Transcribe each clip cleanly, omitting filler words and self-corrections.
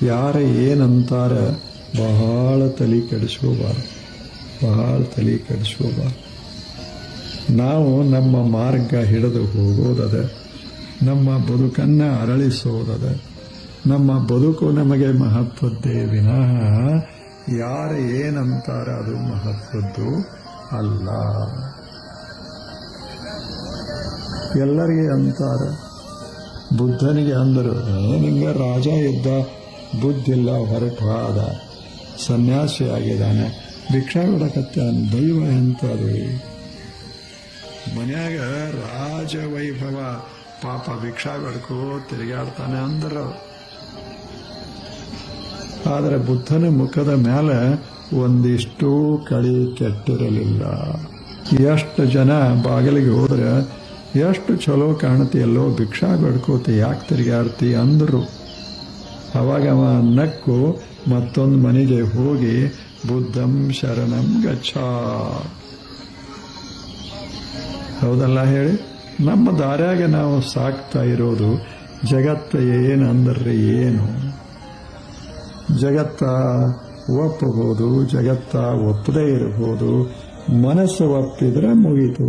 ಯಾರ ಏನಂತಾರ ಬಹಳ ತಲೆ ಕೆಡಿಸ್ಕೋಬಾರ್ದು, ಬಹಳ ತಲೆ ಕೆಡಿಸ್ಕೋಬಾರ್ದು. ನಾವು ನಮ್ಮ ಮಾರ್ಗ ಹಿಡಿದು ಹೋಗೋದದ, ನಮ್ಮ ಬದುಕನ್ನು ಅರಳಿಸೋದದ. ನಮ್ಮ ಬದುಕು ನಮಗೆ ಮಹತ್ವದ್ದೇ ವಿನಃ ಯಾರು ಏನಂತಾರ ಅದು ಮಹತ್ವದ್ದು ಅಲ್ಲ. ಎಲ್ಲರಿಗೆ ಅಂತಾರ. ಬುದ್ಧನಿಗೆ ಅಂದರು, ನಿಂಗೆ ರಾಜ ಇದ್ದ, ಬುದ್ಧಿಲ್ಲ, ಹೊರಟಾದ, ಸನ್ಯಾಸಿ ಆಗಿದ್ದಾನೆ, ಭಿಕ್ಷಾ ಕೊಡಕತ್ತ, ದೈವ ಎಂತದು. ಮನ್ಯಾಗ ರಾಜವೈಭವ, ಪಾಪ ಭಿಕ್ಷಾ ಬೇಡ್ಕೋ ತಿರುಗಾಡ್ತಾನೆ ಅಂದರು. ಆದರೆ ಬುದ್ಧನ ಮುಖದ ಮೇಲೆ ಒಂದಿಷ್ಟು ಕಳಿ ಕೆಟ್ಟಿರಲಿಲ್ಲ. ಎಷ್ಟು ಜನ ಬಾಗಿಲಿಗೆ ಹೋದ್ರೆ ಎಷ್ಟು ಚಲೋ ಕಾಣತಿಯಲ್ಲೋ, ಭಿಕ್ಷಾ ಬೇಡ್ಕೋತಿ, ಯಾಕೆ ತಿರುಗಾಡ್ತಿ ಅಂದರು. ಅವಾಗ ಅವ ನಕ್ಕು ಮತ್ತೊಂದು ಮನೆಗೆ ಹೋಗಿ ಬುದ್ಧಂ ಶರಣಂ ಗಚ್ಚ, ಹೌದಲ್ಲ ಹೇಳಿ. ನಮ್ಮ ದಾರ್ಯಾಗ ನಾವು ಸಾಕ್ತಾ ಇರೋದು ಜಗತ್ತ ಏನಂದ್ರೆ ಏನು? ಜಗತ್ತ ಒಪ್ಪಬಹುದು, ಜಗತ್ತ ಒಪ್ಪದೇ ಇರಬಹುದು. ಮನಸ್ಸು ಒಪ್ಪಿದ್ರೆ ಮುಗೀತು,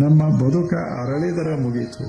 ನಮ್ಮ ಬದುಕ ಅರಳಿದರೆ ಮುಗೀತು.